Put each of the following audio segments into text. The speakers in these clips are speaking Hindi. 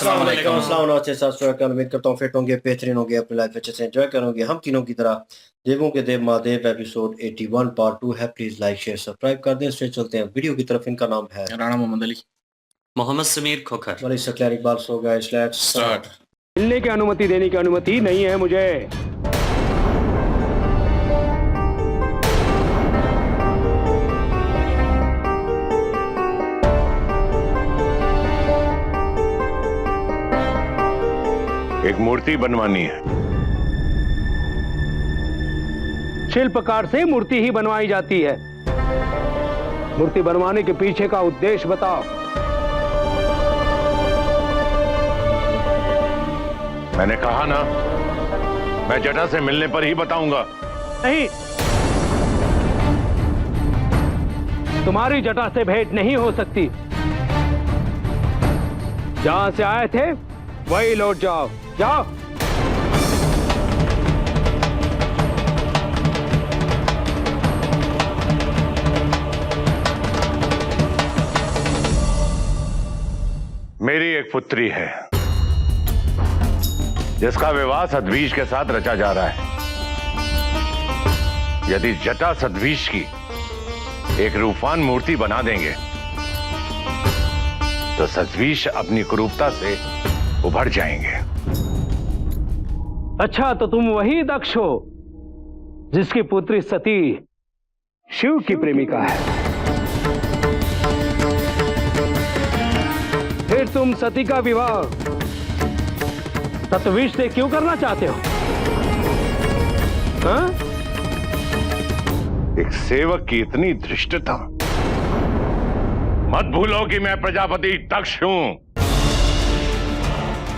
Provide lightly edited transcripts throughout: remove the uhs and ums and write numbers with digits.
अस्सलाम वालेकुम। उम्मीद करता हूँ फिट होंगे, बेहतरीन होंगे, अपनी लाइफ अच्छे से एंजॉय करोगे। हम तीनों की तरह देवों के देव महादेव एपिसोड 81 पार्ट 2 है। प्लीज लाइक शेयर सब्सक्राइब कर दें। इससे चलते हैं वीडियो की तरफ। इनका नाम है राणा मोहम्मद अली, मोहम्मद समीर खोखर, वली सकलैर Iqbal. So guys let's start. मिलने की अनुमति देने की अनुमति नहीं है मुझे। एक मूर्ति बनवानी है। शिल्पकार से मूर्ति ही बनवाई जाती है। मूर्ति बनवाने के पीछे का उद्देश्य बताओ। मैंने कहा ना, मैं जटा से मिलने पर ही बताऊंगा। नहीं, तुम्हारी जटा से भेंट नहीं हो सकती। जहां से आए थे वही लौट जाओ। जाओ। मेरी एक पुत्री है जिसका विवाह सदवीश के साथ रचा जा रहा है। यदि जटा सदवीश की एक रूपवान मूर्ति बना देंगे तो सदवीश अपनी कुरूपता से उभर जाएंगे। अच्छा, तो तुम वही दक्ष हो जिसकी पुत्री सती शिव की प्रेमिका है। फिर तुम सती का विवाह सतवीश से क्यों करना चाहते हो? हाँ? एक सेवक की इतनी धृष्टता। मत भूलो कि मैं प्रजापति दक्ष हूं।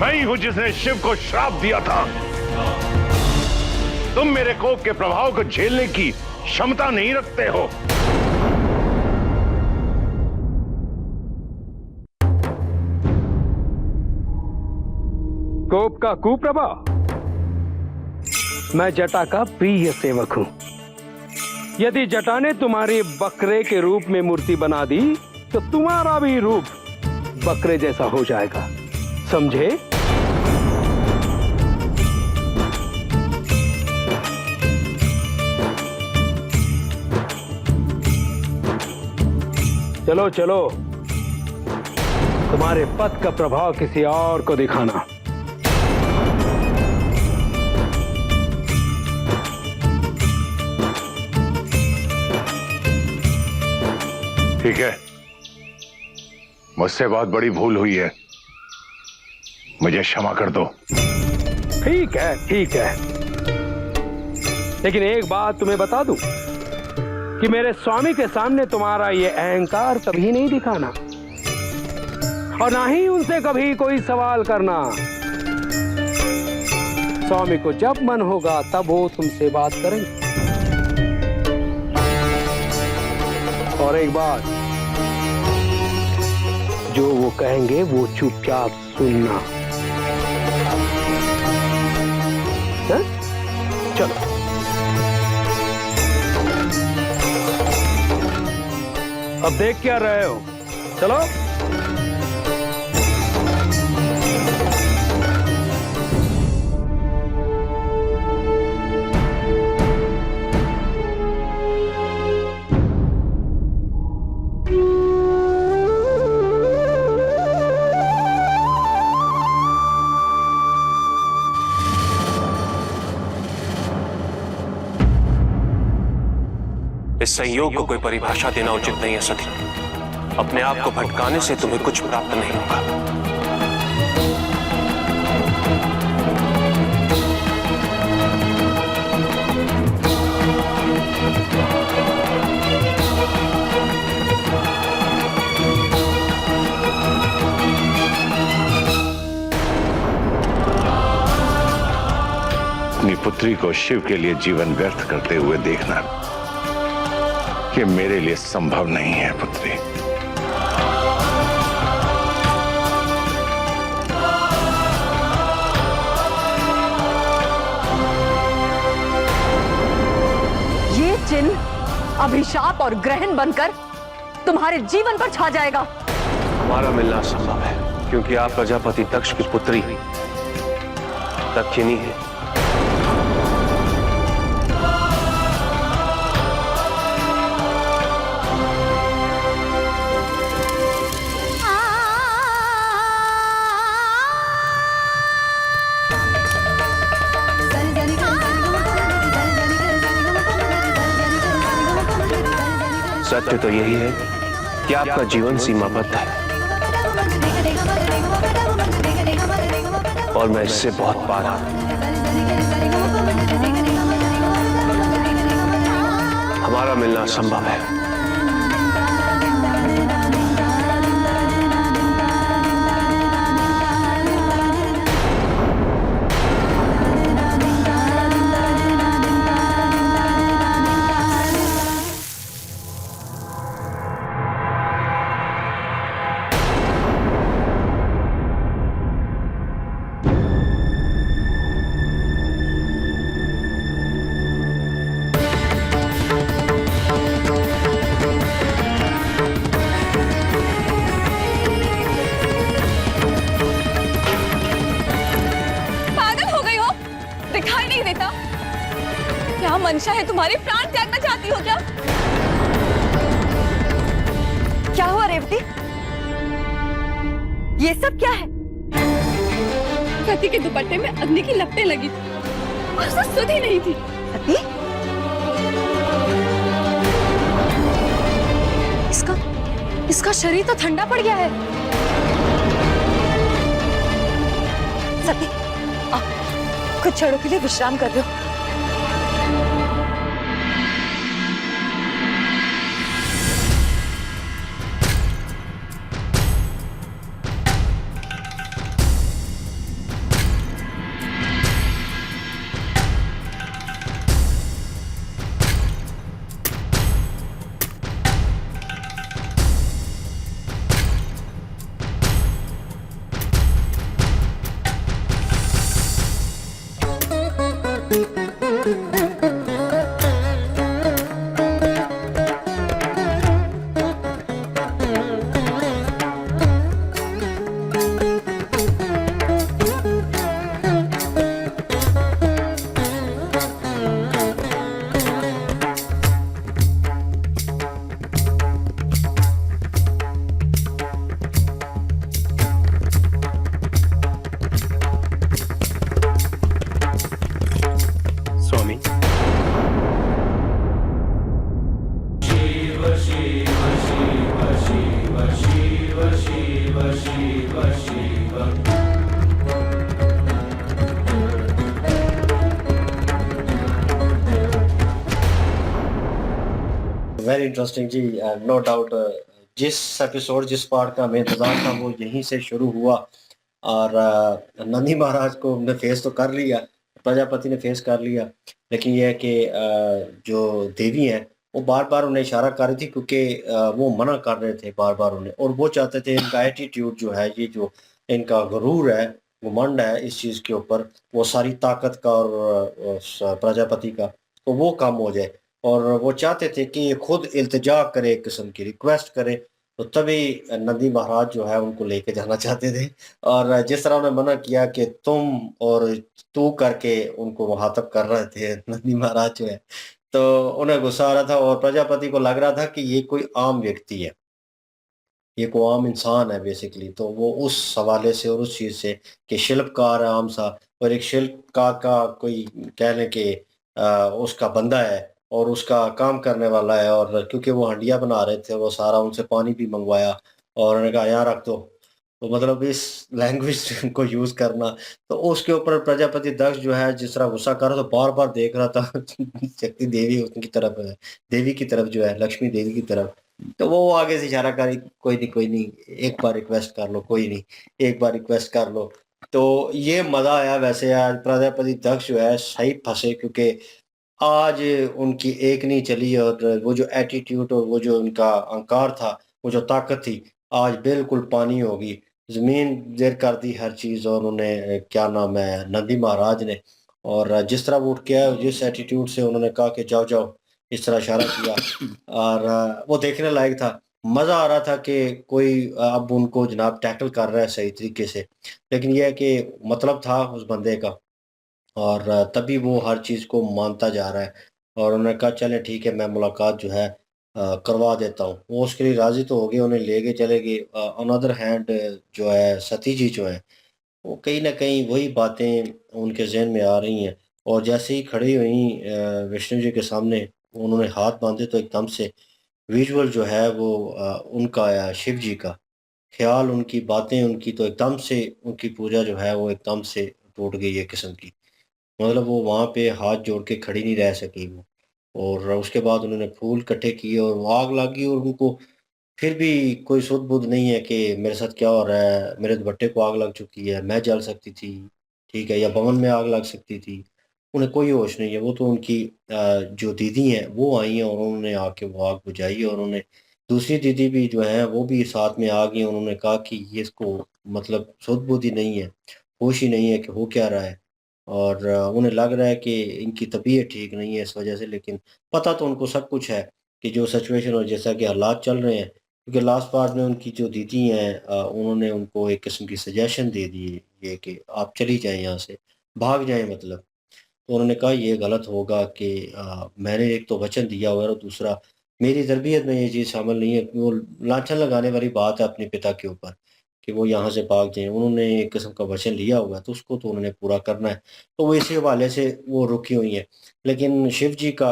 मैं ही हूं जिसने शिव को श्राप दिया था। तुम मेरे कोप के प्रभाव को झेलने की क्षमता नहीं रखते हो। कोप का कुप्रभाव? मैं जटा का प्रिय सेवक हूं। यदि जटा ने तुम्हारी बकरे के रूप में मूर्ति बना दी तो तुम्हारा भी रूप बकरे जैसा हो जाएगा। समझे? चलो चलो, तुम्हारे पद का प्रभाव किसी और को दिखाना। ठीक है, मुझसे बहुत बड़ी भूल हुई है, मुझे क्षमा कर दो। ठीक है, ठीक है, लेकिन एक बात तुम्हें बता दूं कि मेरे स्वामी के सामने तुम्हारा ये अहंकार कभी नहीं दिखाना और ना ही उनसे कभी कोई सवाल करना। स्वामी को जब मन होगा तब वो तुमसे बात करेंगे। और एक बात, जो वो कहेंगे वो चुपचाप सुनना। है? चलो। अब देख क्या रहे हो? चलो। इस संयोग को कोई परिभाषा देना उचित नहीं है सती। अपने आप को भटकाने से तुम्हें कुछ प्राप्त नहीं होगा। अपनी पुत्री को शिव के लिए जीवन व्यर्थ करते हुए देखना ये मेरे लिए संभव नहीं है पुत्री। ये चिन्ह अभिशाप और ग्रहण बनकर तुम्हारे जीवन पर छा जाएगा। हमारा मिलना संभव है क्योंकि आप प्रजापति दक्ष की पुत्री दक्षिणी है। सत्य तो यही है कि आपका जीवन सीमाबद्ध है और मैं इससे बहुत पार हूं। हमारा मिलना असंभव है। दिखाई नहीं देता? क्या मंशा है तुम्हारी? प्राण त्यागना चाहती हो क्या? क्या हुआ रेवती? ये सब क्या है? सती के दुपट्टे में अग्नि की लपटें लगी थी और उसे सुध ही नहीं थी। सती? इसका शरीर तो ठंडा पड़ गया है। सती, कुछ क्षणों के लिए विश्राम कर लो। स्वामी, वेरी इंटरेस्टिंग जी, नो डाउट। जिस एपिसोड जिस पार्ट का हमें इंतजार था वो यहीं से शुरू हुआ और नंदी महाराज को हमने फेस तो कर लिया, प्रजापति ने फेस कर लिया, लेकिन यह है कि जो देवी हैं वो बार बार उन्हें इशारा कर रही थी क्योंकि वो मना कर रहे थे बार बार उन्हें, और वो चाहते थे इनका एटीट्यूड जो है, ये जो इनका गुरूर है, घमंड है इस चीज़ के ऊपर, वो सारी ताकत का और प्रजापति का, तो वो कम हो जाए। और वो चाहते थे कि ये खुद इल्तिजा करे, एक किस्म की रिक्वेस्ट करे, तो तभी नंदी महाराज जो है उनको लेके जाना चाहते थे। और जिस तरह उन्होंने मना किया कि तुम और तू करके उनको मुखातब कर रहे थे नंदी महाराज जो है, तो उन्हें गुस्सा आ रहा था और प्रजापति को लग रहा था कि ये कोई आम व्यक्ति है, ये कोई आम इंसान है बेसिकली। तो वो उस हवाले से और उस चीज़ से कि शिल्पकार है आम सा, और एक शिल्पकार का कोई कह लें कि उसका बंदा है और उसका काम करने वाला है, और क्योंकि वो हंडिया बना रहे थे वो सारा उनसे पानी भी मंगवाया और उन्होंने कहा यहाँ रख दो, तो मतलब इस लैंग्वेज को यूज़ करना, तो उसके ऊपर प्रजापति दक्ष जो है जिस तरह गुस्सा कर रहा था, बार बार देख रहा था शक्ति देवी उनकी तरफ है, देवी की तरफ जो है, लक्ष्मी देवी की तरफ। तो वो आगे से इशारा करी, कोई नहीं, एक बार रिक्वेस्ट कर लो, कोई नहीं, एक बार रिक्वेस्ट कर लो। तो ये मज़ा आया। वैसे आज प्रजापति दक्ष जो है सही फंसे, क्योंकि आज उनकी एक नहीं चली और वो जो एटीट्यूड और वो जो उनका अहंकार था, वो जो ताकत थी, आज बिल्कुल पानी होगी, ज़मीन ज़ेर कर दी हर चीज़। और उन्हें क्या नाम है, नंदी महाराज ने, और जिस तरह वो उठ के आए, जिस एटीट्यूड से उन्होंने कहा कि जाओ जाओ, इस तरह इशारा किया, और वो देखने लायक था। मज़ा आ रहा था कि कोई अब उनको जनाब टैकल कर रहा है सही तरीके से। लेकिन ये है कि मतलब था उस बंदे का, और तभी वो हर चीज़ को मानता जा रहा है, और उन्होंने कहा चलें ठीक है, मैं मुलाकात जो है करवा देता हूँ। वो उसके लिए राज़ी तो हो गए, उन्हें ले के चले गए। ऑन अदर हैंड जो है सती जी जो हैं, वो कहीं न कहीं वही बातें उनके ज़हन में आ रही हैं, और जैसे ही खड़ी हुईं विष्णु जी के सामने, उन्होंने हाथ बाँधे तो एकदम से विज़ुअल जो है वो उनका आया, शिव जी का। ख़्याल, उनकी बातें, उनकी तो एकदम से उनकी पूजा जो है वो एकदम से टूट गई एक किस्म की। मतलब वो वहाँ पे हाथ जोड़ के खड़ी नहीं रह सकी वो, और उसके बाद उन्होंने फूल इकट्ठे किए और वो आग लगी, और उनको फिर भी कोई सुध-बुध नहीं है कि मेरे साथ क्या हो रहा है, मेरे दुपट्टे को आग लग चुकी है, मैं जल सकती थी, ठीक है? या भवन में आग लग सकती थी। उन्हें कोई होश नहीं है, वो तो उनकी जो दीदी हैं वो आई हैं और उन्होंने आके वो आग बुझाई, और उन्हें दूसरी दीदी भी जो हैं वो भी साथ में आ गई। उन्होंने कहा कि ये इसको मतलब सुध-बुध ही नहीं है, होश ही नहीं है कि हो क्या रहा है, और उन्हें लग रहा है कि इनकी तबीयत ठीक नहीं है इस वजह से। लेकिन पता तो उनको सब कुछ है कि जो सिचुएशन और जैसा कि हालात चल रहे हैं, क्योंकि लास्ट पार्ट में उनकी जो दीदी हैं उन्होंने उनको एक किस्म की सजेशन दे दी है ये कि आप चली जाएँ यहाँ से, भाग जाएँ मतलब। तो उन्होंने कहा ये गलत होगा कि मैंने एक तो वचन दिया हुआ है, और दूसरा मेरी तरबियत में ये चीज़ शामिल नहीं है। वो लांछन लगाने वाली बात है अपने पिता के ऊपर कि वो यहाँ से भाग जाएँ। उन्होंने एक किस्म का वचन लिया हुआ है, तो उसको तो उन्होंने पूरा करना है। तो वो इसी हवाले से वो रुकी हुई हैं। लेकिन शिव जी का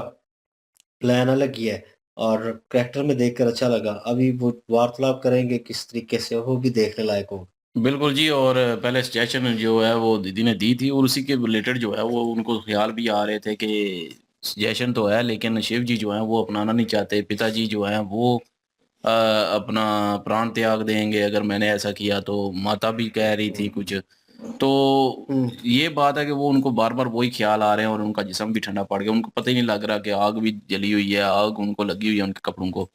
प्लान अलग ही है, और करैक्टर में देखकर अच्छा लगा। अभी वो वार्तालाप करेंगे किस तरीके से, वो भी देखने लायक होगा। बिल्कुल जी। और पहले सजेशन जो है वो दीदी ने दी थी, और उसी के रिलेटेड जो है वो उनको ख्याल भी आ रहे थे कि सजेशन तो है लेकिन शिव जी जो हैं वो अपनाना नहीं चाहते। पिताजी जो हैं वो अपना प्राण त्याग देंगे अगर मैंने ऐसा किया, तो माता भी कह रही थी कुछ। तो हुँ, ये बात है कि वो उनको बार-बार वही ख्याल आ रहे हैं और उनका जिस्म भी ठंडा पड़ गया। उनको पता ही नहीं लग रहा कि आग भी जली हुई है, आग उनको लगी हुई है उनके कपड़ों को।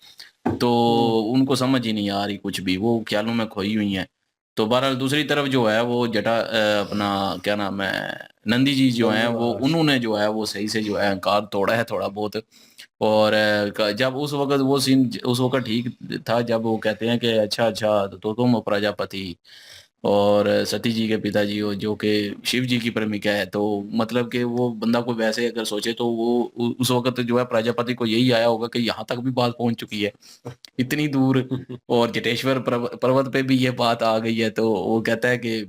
तो हुँ, उनको समझ ही नहीं आ रही कुछ भी, वो ख्यालों में खोई हुई हैं। तो बहरहाल दूसरी तरफ जो है वो अपना क्या नाम है, नंदी जी जो हैं नंदी वो महाराज। उन्होंने जो है वो सही से जो है अहंकार तोड़ा है थोड़ा बहुत। और जब उस वक़्त वो सीन उस वक़्त ठीक था जब वो कहते हैं कि अच्छा, अच्छा तो तुम प्रजापति और सती जी के पिताजी हो जो कि शिव जी की प्रेमिका है। तो मतलब कि वो बंदा कोई वैसे अगर सोचे तो वो उस वक़्त जो है प्रजापति को यही आया होगा कि यहाँ तक भी बात पहुँच चुकी है, इतनी दूर। और जटेश्वर पर्वत पे भी ये बात आ गई है। तो वो कहता है कि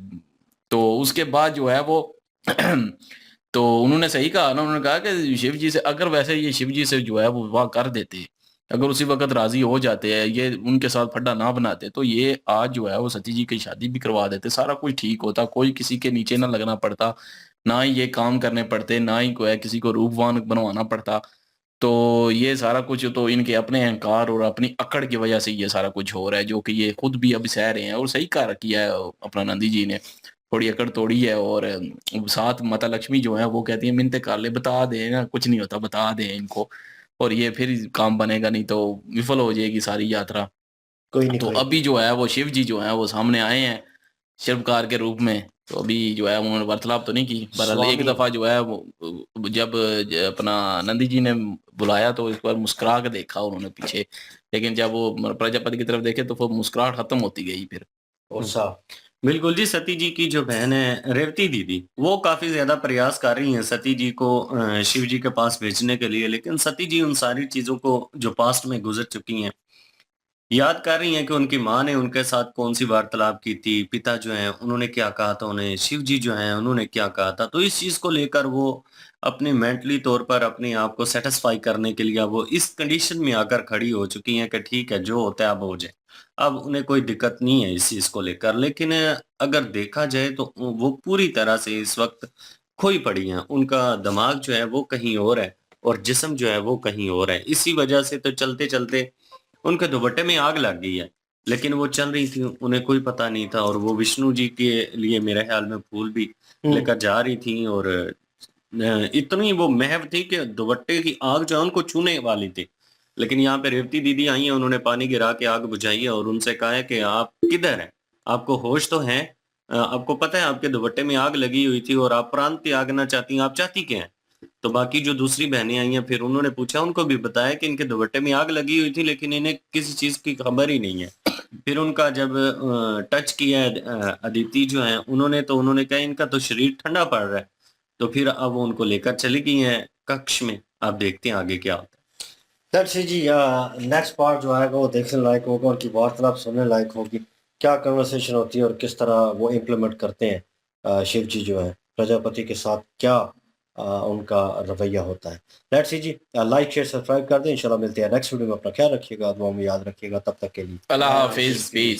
तो उसके बाद जो है वो तो उन्होंने सही कहा ना, उन्होंने कहा कि शिव जी से अगर वैसे ये शिव जी से जो है वो विवाह कर देते, अगर उसी वक़्त राज़ी हो जाते हैं, ये उनके साथ फड्डा ना बनाते, तो ये आज जो है वो सती जी की शादी भी करवा देते, सारा कुछ ठीक होता, कोई किसी के नीचे ना लगना पड़ता, ना ही ये काम करने पड़ते, ना ही कोई किसी को रूपवान बनवाना पड़ता। तो ये सारा कुछ तो इनके अपने अहंकार और अपनी अकड़ की वजह से ये सारा कुछ हो रहा है, जो कि ये खुद भी अब सह रहे हैं, और सही कहा किया है अपना नंदी जी ने। थोड़ी अकड़ तोड़ी है, और साथ माता लक्ष्मी जो है वो कहती है मिन्नतें कर ले, बता दें ना, कुछ नहीं होता, बता दें इनको, और ये फिर काम बनेगा, नहीं तो विफल हो जाएगी सारी यात्रा। कोई नहीं, तो कोई नहीं। अभी जो है वो शिव जी जो हैं वो सामने आए हैं शिल्पकार के रूप में। तो अभी जो है उन्होंने वार्तालाप तो नहीं की, बहरहाल एक स्वामी। दफ़ा जो है वो जब अपना नंदी जी ने बुलाया तो एक बार मुस्कुरा के देखा उन्होंने पीछे, लेकिन जब वो प्रजापति की तरफ देखे तो वो मुस्कुराहट खत्म होती गई फिर। और साहब। बिल्कुल जी, सती जी की जो बहन है रेवती दीदी, वो काफ़ी ज़्यादा प्रयास कर रही हैं सती जी को शिव जी के पास भेजने के लिए, लेकिन सती जी उन सारी चीज़ों को जो पास्ट में गुज़र चुकी हैं, याद कर रही हैं कि उनकी माँ ने उनके साथ कौन-सी वार्तालाप की थी, पिता जो हैं उन्होंने क्या कहा था उन्हें, शिव जी जो हैं उन्होंने क्या कहा था। तो इस चीज़ को लेकर वो अपने मेंटली तौर पर अपने आप को सैटिस्फाई करने के लिए अब वो इस कंडीशन में आकर खड़ी हो चुकी हैं कि ठीक है, जो होता है अब हो जाए। अब उन्हें कोई दिक्कत नहीं है इस चीज़ को लेकर, लेकिन अगर देखा जाए तो वो पूरी तरह से इस वक़्त खोई पड़ी हैं। उनका दिमाग जो है वो कहीं और है, और जिस्म जो है वो कहीं और है। इसी वजह से तो चलते-चलते उनके दुपट्टे में आग लग गई है, लेकिन वो चल रही थी, उन्हें कोई पता नहीं था, और वो विष्णु जी के लिए मेरे ख़्याल में फूल भी हुँ, लेकर जा रही थी, और इतनी वो महव थी कि दुपट्टे की आग जो है उनको छूने वाली थी। लेकिन यहाँ पे रेवती दीदी आई हैं, उन्होंने पानी गिरा के आग बुझाई है और उनसे कहा है कि आप किधर हैं? आपको होश तो है? आपको पता है आपके दुपट्टे में आग लगी हुई थी और आप प्राण त्यागना चाहती हैं, आप चाहती क्या हैं? तो बाकी जो दूसरी बहनें आई हैं फिर उन्होंने पूछा, उनको भी बताया कि इनके दुपट्टे में आग लगी हुई थी लेकिन इन्हें किसी चीज की खबर ही नहीं है। फिर उनका जब टच किया अदिति जो है उन्होंने कहा इनका तो शरीर ठंडा पड़ रहा है। तो फिर अब वो उनको लेकर चली गई हैं कक्ष में। आप देखते हैं आगे क्या होता है। दैट्स इट जी। नेक्स्ट पार्ट जो आएगा वो देखने लायक होगा, उनकी वार्तालाप सुनने लायक होगी, क्या कन्वर्सेशन होती है और किस तरह वो इम्प्लीमेंट करते हैं शिव जी जो है प्रजापति के साथ, क्या उनका रवैया होता है। लेट्स सी जी। लाइक शेयर सब्सक्राइब कर दें। इंशाल्लाह मिलते हैं नेक्स्ट वीडियो में। अपना ख्याल रखिएगा, दुआ में याद रखिएगा। तब तक के लिए अल्लाह हाफिज, पीस।